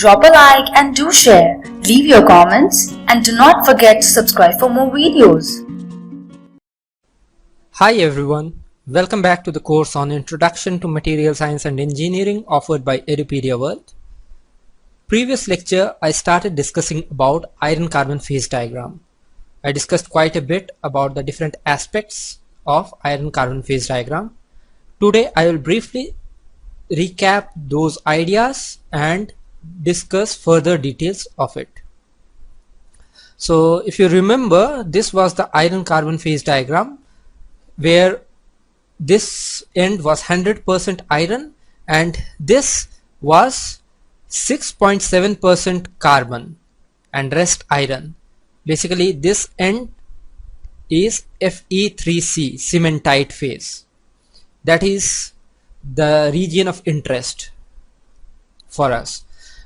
drop a like and do share. Leave your comments and do not forget to subscribe for more videos. Hi everyone, welcome back to the course on Introduction to Material Science and Engineering offered by Edupedia World. Previous lecture I started discussing about iron-carbon phase diagram. I discussed quite a bit about the different aspects of iron-carbon phase diagram. Today I will briefly recap those ideas and discuss further details of it. So if you remember, this was the iron-carbon phase diagram where this end was 100% iron and this was 6.7% carbon and rest iron. Basically this end is Fe3C, cementite phase. That is the region of interest for us.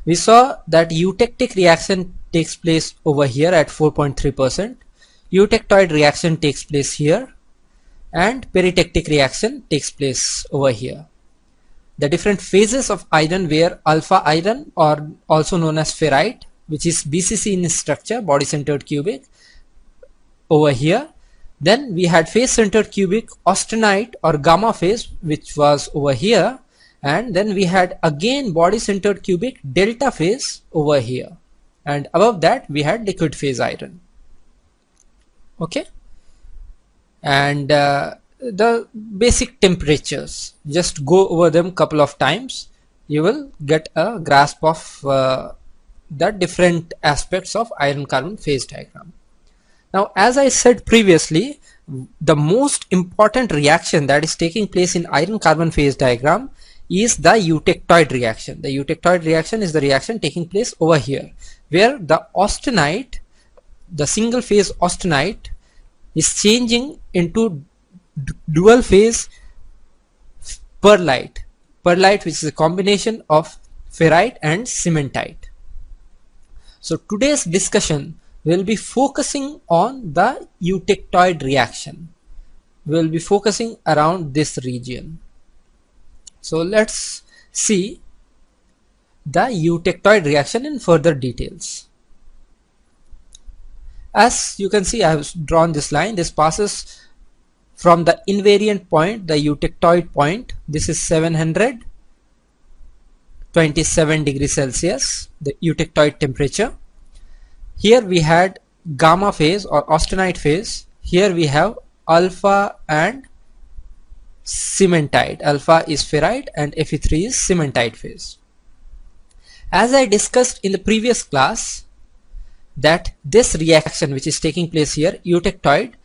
We saw that eutectic reaction takes place over here at 4.3%, eutectoid reaction takes place here, and peritectic reaction takes place over here. The different phases of iron were alpha iron, or also known as ferrite, which is BCC in structure, body centered cubic, over here. Then we had phase centered cubic austenite or gamma phase, which was over here, and then we had again body centered cubic delta phase over here, and above that we had liquid phase iron. Okay, and the basic temperatures, just go over them couple of times, you will get a grasp of the different aspects of iron-carbon phase diagram. Now, as I said previously, the most important reaction that is taking place in iron-carbon phase diagram is the eutectoid reaction. The eutectoid reaction is the reaction taking place over here, where the austenite, the single phase austenite, is changing into dual phase perlite, which is a combination of ferrite and cementite. So today's discussion will be focusing on the eutectoid reaction. We will be focusing around this region. So let's see the eutectoid reaction in further details. As you can see, I have drawn this line. This passes from the invariant point, the eutectoid point. This is 727 degrees Celsius, the eutectoid temperature. Here we had gamma phase or austenite phase. Here we have alpha and cementite. Alpha is ferrite and Fe3 is cementite phase. As I discussed in the previous class, that this reaction which is taking place here, eutectoid,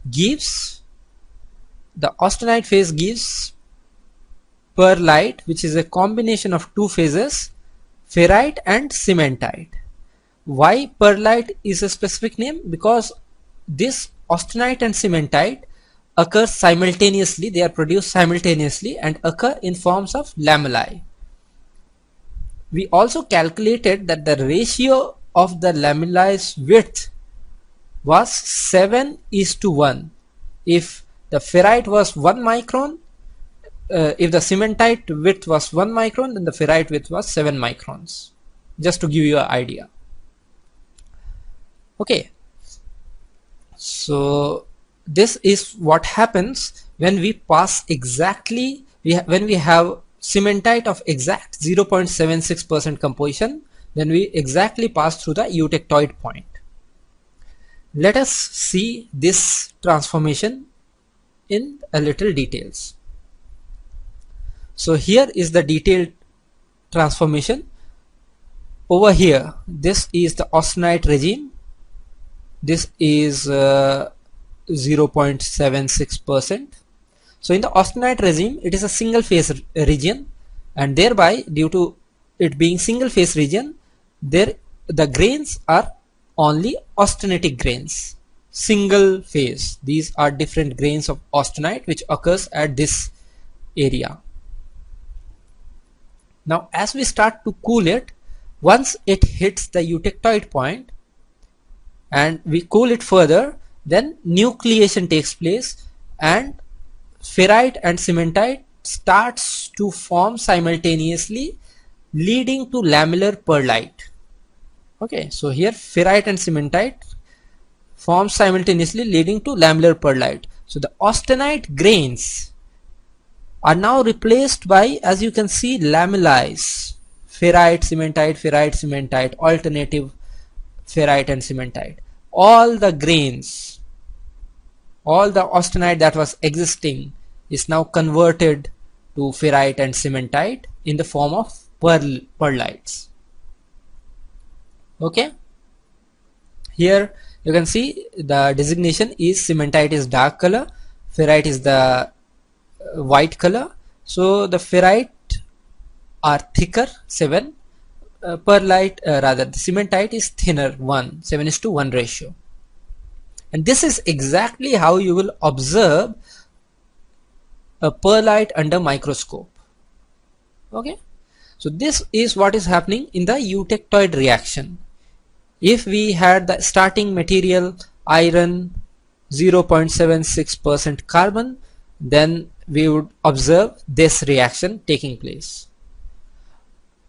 gives, the austenite phase gives perlite, which is a combination of two phases, ferrite and cementite. Why perlite is a specific name? Because this austenite and cementite occur simultaneously, they are produced simultaneously and occur in forms of lamellae. We also calculated that the ratio of the lamellae's width was 7:1. If the ferrite was 1 micron, if the cementite width was 1 micron, then the ferrite width was 7 microns. Just to give you an idea. Okay, so this is what happens when we pass exactly, when we have cementite of exact 0.76% composition, then we exactly pass through the eutectoid point. Let us see this transformation in a little details. So here is the detailed transformation. Over here, this is the austenite regime. This is 0.76%. So in the austenite regime, it is a single phase region, and thereby, due to it being single phase region, the grains are only austenitic grains, single phase. These are different grains of austenite which occurs at this area. Now as we start to cool it, once it hits the eutectoid point and we cool it further, then nucleation takes place and ferrite and cementite starts to form simultaneously leading to lamellar perlite. Okay, so here ferrite and cementite form simultaneously, leading to lamellar perlite. So the austenite grains are now replaced by, as you can see, lamellae, ferrite cementite, alternative ferrite and cementite. All the grains, all the austenite that was existing is now converted to ferrite and cementite in the form of perlites. Okay, here you can see the designation is cementite is dark color, ferrite is the white color. So the ferrite are thicker, 7, perlite rather the cementite is thinner, 1, 7:1 ratio. And this is exactly how you will observe a perlite under microscope. Okay, so this is what is happening in the eutectoid reaction. If we had the starting material iron 0.76% carbon, then we would observe this reaction taking place.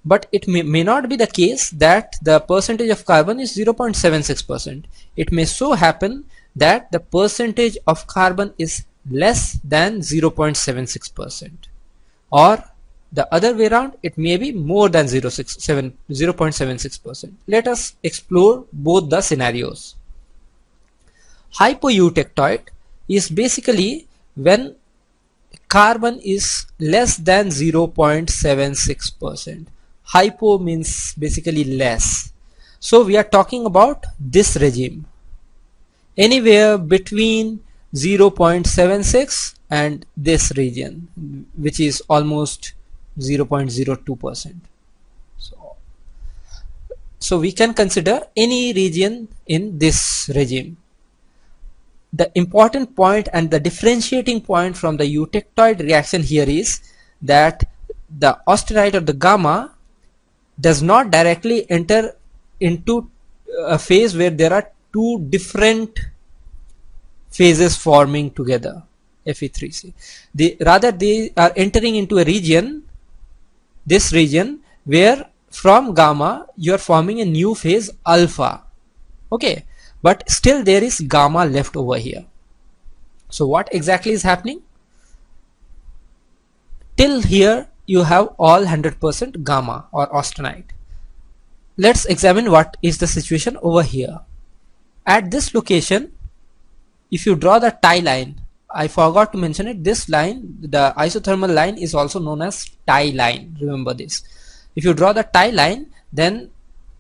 But it may not be the case that the percentage of carbon is 0.76%. It may so happen that the percentage of carbon is less than 0.76%, or the other way around, it may be more than 0.76%. Let us explore both the scenarios. Hypoeutectoid is basically when carbon is less than 0.76%. Hypo means basically less. So we are talking about this regime. Anywhere between 0.76 and this region, which is almost 0.02%. So we can consider any region in this regime. The important point and the differentiating point from the eutectoid reaction here is that the austenite or the gamma does not directly enter into a phase where there are two different phases forming together, Fe3C. Rather they are entering into a region, this region, where from gamma you are forming a new phase alpha. Okay, but still there is gamma left over here. So what exactly is happening? Till here you have all 100% gamma or austenite. Let's examine what is the situation over here. At this location, if you draw the tie line, I forgot to mention it, this line, the isothermal line, is also known as tie line. Remember this. If you draw the tie line, then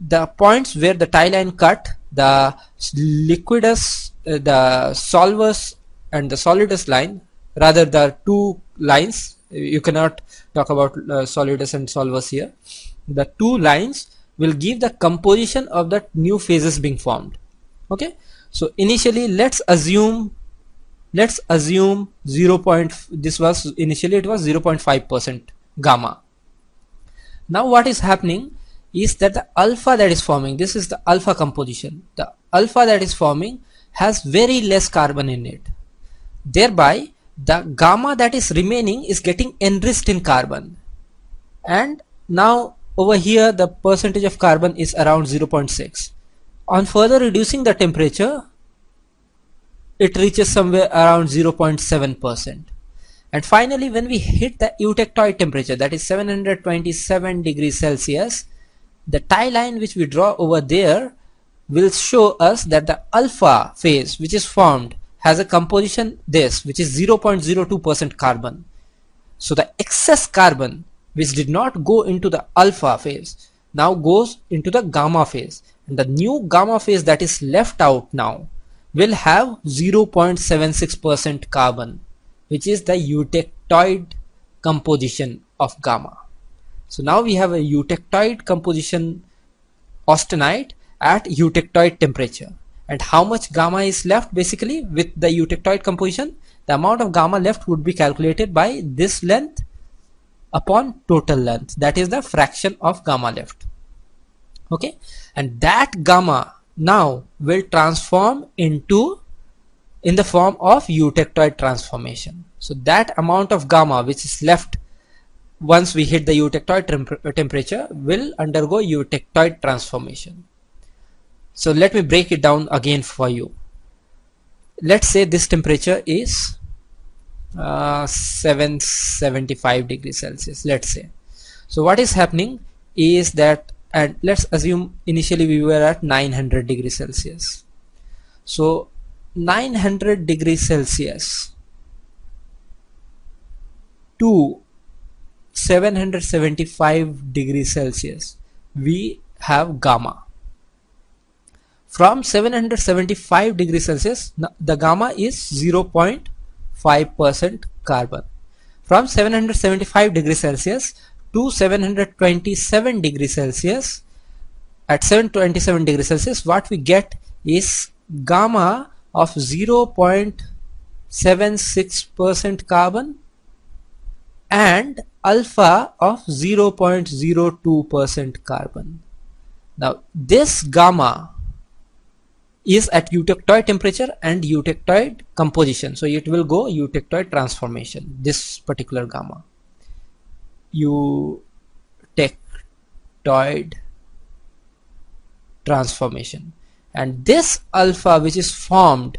the points where the tie line cut, the liquidus, the solvus and the solidus line, rather the two lines, you cannot talk about solidus and solvus here. The two lines will give the composition of the new phases being formed. Okay, so initially let's assume 0. This was initially it was 0.5% gamma. Now what is happening is that the alpha that is forming, this is the alpha composition, the alpha that is forming has very less carbon in it. Thereby the gamma that is remaining is getting enriched in carbon, and now over here the percentage of carbon is around 0.6. On further reducing the temperature, it reaches somewhere around 0.7%. And finally, when we hit the eutectoid temperature, that is 727 degrees Celsius, the tie line which we draw over there will show us that the alpha phase which is formed has a composition which is 0.02% carbon. So the excess carbon which did not go into the alpha phase now goes into the gamma phase, and the new gamma phase that is left out now will have 0.76% carbon, which is the eutectoid composition of gamma. So now we have a eutectoid composition austenite at eutectoid temperature. And how much gamma is left basically with the eutectoid composition? The amount of gamma left would be calculated by this length upon total length, that is the fraction of gamma left. Okay, and that gamma now will transform in the form of eutectoid transformation. So that amount of gamma which is left once we hit the eutectoid temperature, will undergo eutectoid transformation. So let me break it down again for you. Let's say this temperature is 775 degrees Celsius, let's say. So what is happening is that, and let's assume initially we were at 900 degrees Celsius. So 900 degrees Celsius to 775 degrees Celsius, we have gamma. From 775 degrees Celsius, the gamma is 0.5% carbon. From 775 degrees Celsius to 727 degrees Celsius, at 727 degrees Celsius, what we get is gamma of 0.76% carbon and alpha of 0.02% carbon. Now this gamma is at eutectoid temperature and eutectoid composition, so it will go eutectoid transformation, this particular gamma, eutectoid transformation. And this alpha, which is formed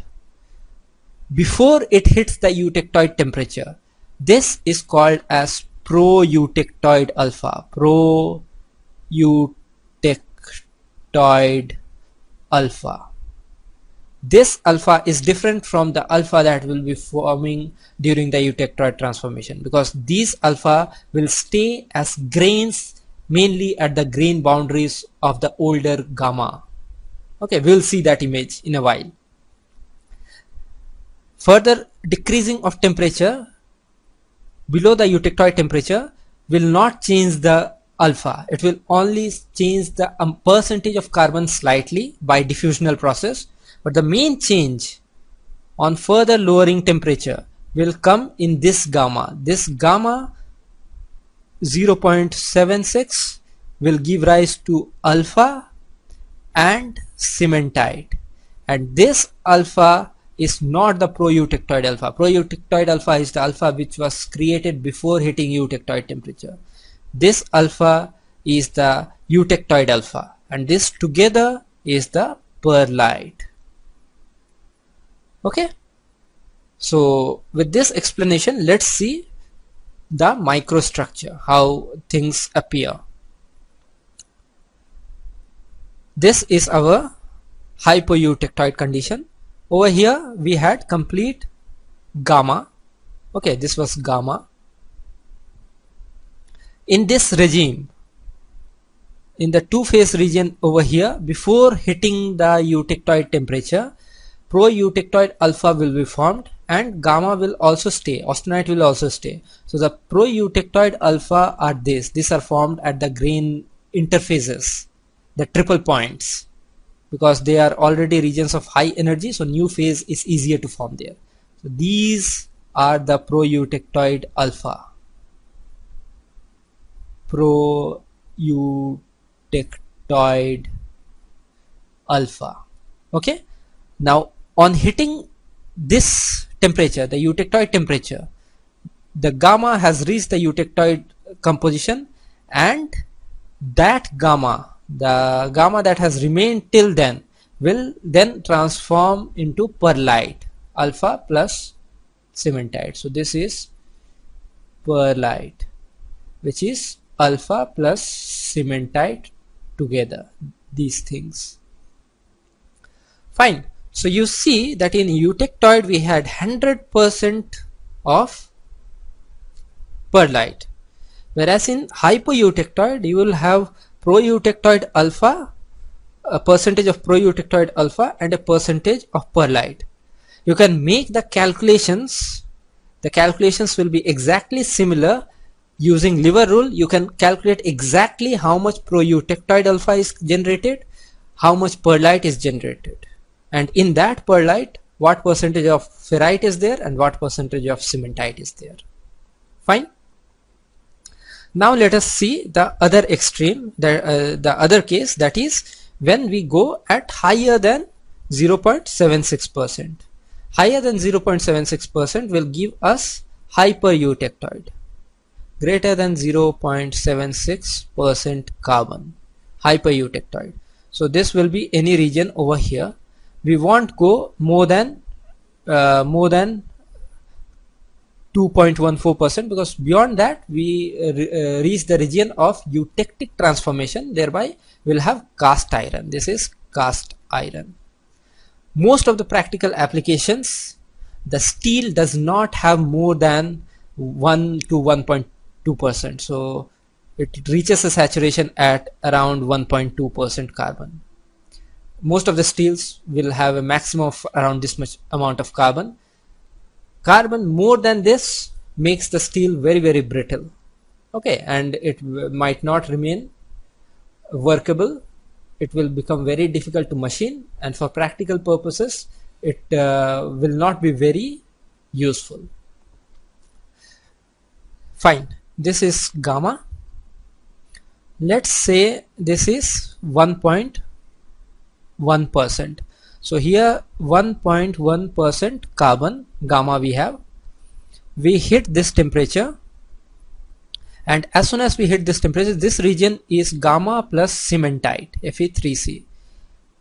before it hits the eutectoid temperature, this is called as pro-eutectoid alpha, pro-eutectoid alpha. This alpha is different from the alpha that will be forming during the eutectoid transformation, because these alpha will stay as grains mainly at the grain boundaries of the older gamma. Okay, we'll see that image in a while. Further decreasing of temperature below the eutectoid temperature will not change the alpha. It will only change the percentage of carbon slightly by diffusional process. But the main change on further lowering temperature will come in this gamma. This gamma 0.76 will give rise to alpha and cementite. And this alpha is not the pro-eutectoid alpha. Pro-eutectoid alpha is the alpha which was created before hitting eutectoid temperature. This alpha is the eutectoid alpha, and this together is the perlite. Okay, so with this explanation, let's see the microstructure, how things appear. This is our hypoeutectoid condition. Over here we had complete gamma. Okay, this was gamma. In this regime, in the two-phase region over here, before hitting the eutectoid temperature, pro-eutectoid alpha will be formed and gamma will also stay, austenite will also stay. So the pro-eutectoid alpha are these are formed at the grain interfaces, the triple points, because they are already regions of high energy, so new phase is easier to form there. So these are the pro-eutectoid alpha, pro-eutectoid alpha. Okay, now on hitting this temperature, the eutectoid temperature, the gamma has reached the eutectoid composition, and that gamma, the gamma that has remained till then, will then transform into perlite, alpha plus cementite. So this is perlite, which is alpha plus cementite together, these things. Fine. So you see that in eutectoid we had 100% of perlite, whereas in hypoeutectoid you will have pro-eutectoid alpha, a percentage of pro-eutectoid alpha and a percentage of perlite. You can make the calculations. The calculations will be exactly similar. Using lever rule, you can calculate exactly how much pro-eutectoid alpha is generated, how much perlite is generated, and in that perlite what percentage of ferrite is there and what percentage of cementite is there. Fine. Now let us see the other extreme, the other case, that is when we go at higher than 0.76%. Higher than 0.76% will give us hypereutectoid. greater than 0.76% carbon, hypereutectoid. So this will be any region over here. We won't go more than 2.14%, because beyond that we reach the region of eutectic transformation, thereby we'll have cast iron. This is cast iron. Most of the practical applications, the steel does not have more than 1 to 1.2%, so it reaches a saturation at around 1.2% carbon. Most of the steels will have a maximum of around this much amount of carbon. Carbon more than this makes the steel very brittle, okay, and it might not remain workable. It will become very difficult to machine, and for practical purposes it will not be very useful. Fine, this is gamma. Let's say this is 1.1%. so here 1.1% carbon gamma we have. We hit this temperature, and as soon as we hit this temperature, this region is gamma plus cementite, Fe3C.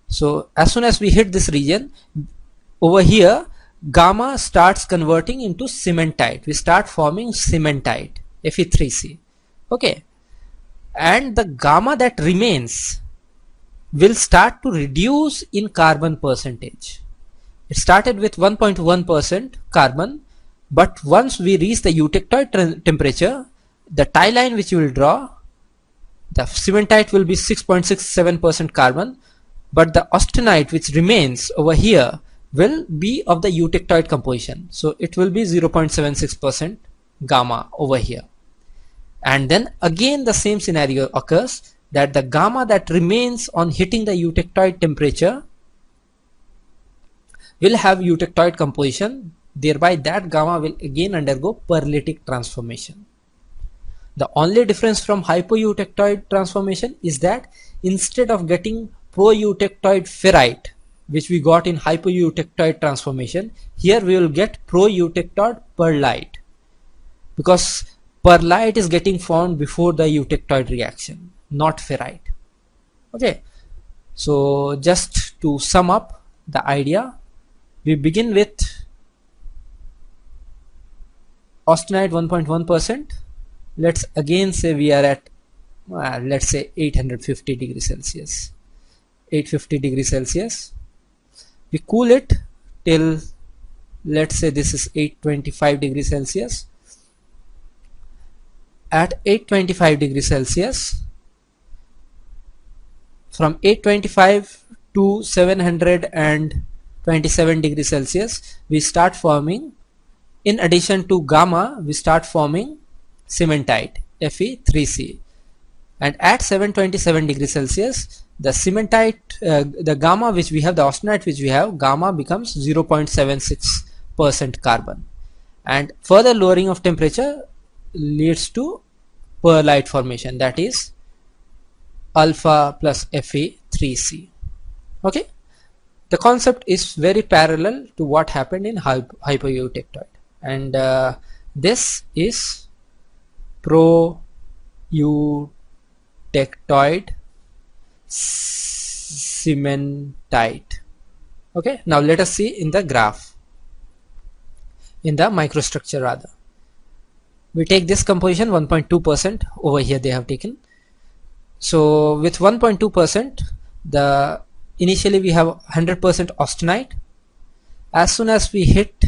So as soon as we hit this region, over here gamma starts converting into cementite. We start forming cementite, Fe3C, okay, and the gamma that remains will start to reduce in carbon percentage. It started with 1.1% carbon, but once we reach the eutectoid temperature, the tie line which you will draw, the cementite will be 6.67% carbon, but the austenite which remains over here will be of the eutectoid composition, so it will be 0.76% gamma over here. And then again the same scenario occurs, that the gamma that remains on hitting the eutectoid temperature will have eutectoid composition, thereby that gamma will again undergo pearlitic transformation. The only difference from hypoeutectoid transformation is that instead of getting proeutectoid ferrite, which we got in hypoeutectoid transformation, here we will get proeutectoid pearlite, because pearlite is getting formed before the eutectoid reaction, not ferrite. Okay, so just to sum up the idea, we begin with austenite 1.1%. let's again say we are at let's say 850 degrees Celsius, 850 degrees Celsius. We cool it till, let's say this is 825 degrees Celsius. At 825 degrees Celsius, from 825 to 727 degrees Celsius, we start forming, in addition to gamma, we start forming cementite, Fe3C. And at 727 degrees Celsius, the cementite, the gamma which we have, the austenite which we have, gamma becomes 0.76% carbon. And further lowering of temperature leads to pearlite formation, that is alpha plus Fe3C. Okay, the concept is very parallel to what happened in hypoeutectoid, and this is proeutectoid cementite. Okay, now let us see in the graph, in the microstructure rather. We take this composition 1.2%, over here they have taken. So with 1.2%, the initially we have 100% austenite. As soon as we hit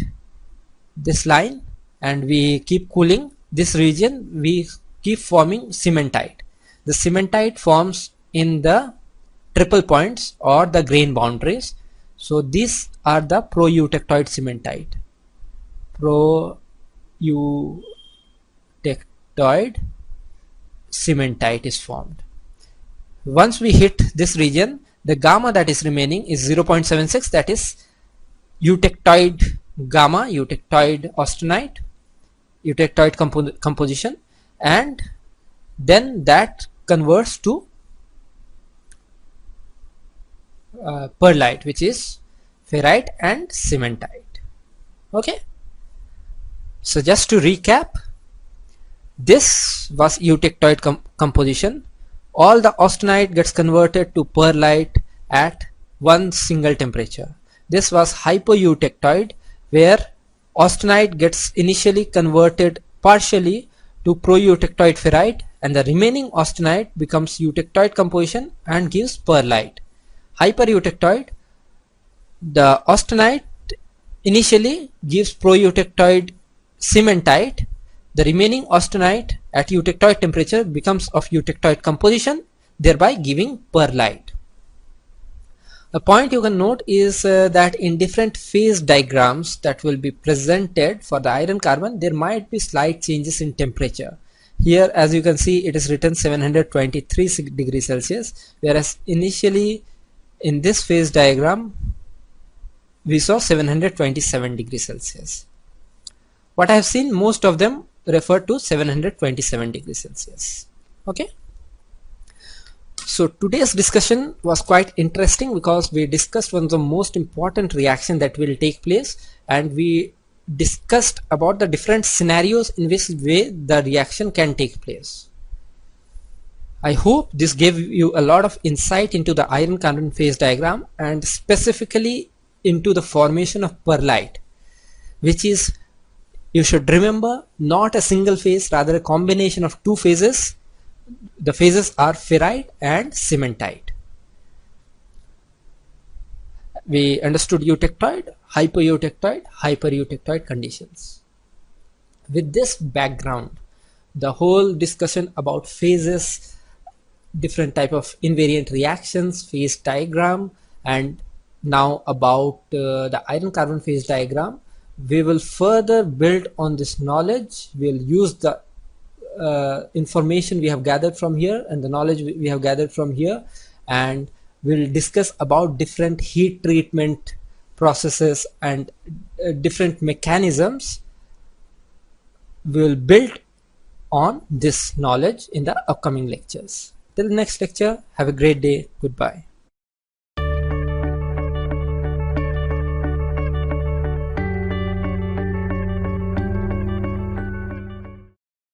this line and we keep cooling this region, we keep forming cementite. The cementite forms in the triple points or the grain boundaries. So these are the proeutectoid cementite. Proeutectoid cementite is formed. Once we hit this region, the gamma that is remaining is 0.76, that is eutectoid gamma, eutectoid austenite, eutectoid composition, and then that converts to pearlite, which is ferrite and cementite. Okay, so just to recap, This was eutectoid composition. All the austenite gets converted to perlite at one single temperature. This was hypoeutectoid, where austenite gets initially converted partially to proeutectoid ferrite, and the remaining austenite becomes eutectoid composition and gives perlite. Hypereutectoid, the austenite initially gives proeutectoid cementite. The remaining austenite at eutectoid temperature becomes of eutectoid composition, thereby giving perlite. The point you can note is that in different phase diagrams that will be presented for the iron carbon, there might be slight changes in temperature. Here, as you can see, it is written 723 degrees Celsius, whereas initially in this phase diagram we saw 727 degrees Celsius. What I have seen, most of them refer to 727 degrees Celsius. Okay. So today's discussion was quite interesting because we discussed one of the most important reaction that will take place, and we discussed about the different scenarios in which way the reaction can take place. I hope this gave you a lot of insight into the iron carbon phase diagram, and specifically into the formation of perlite, which is, you should remember, not a single phase, rather a combination of two phases. The phases are ferrite and cementite. We understood eutectoid, hypoeutectoid, hypereutectoid conditions. With this background, the whole discussion about phases, different type of invariant reactions, phase diagram, and now about the iron carbon phase diagram, we will further build on this knowledge. We'll use the information we have gathered from here and the knowledge we have gathered from here, and we'll discuss about different heat treatment processes and different mechanisms. We'll build on this knowledge in the upcoming lectures. Till the next lecture, have a great day. Goodbye.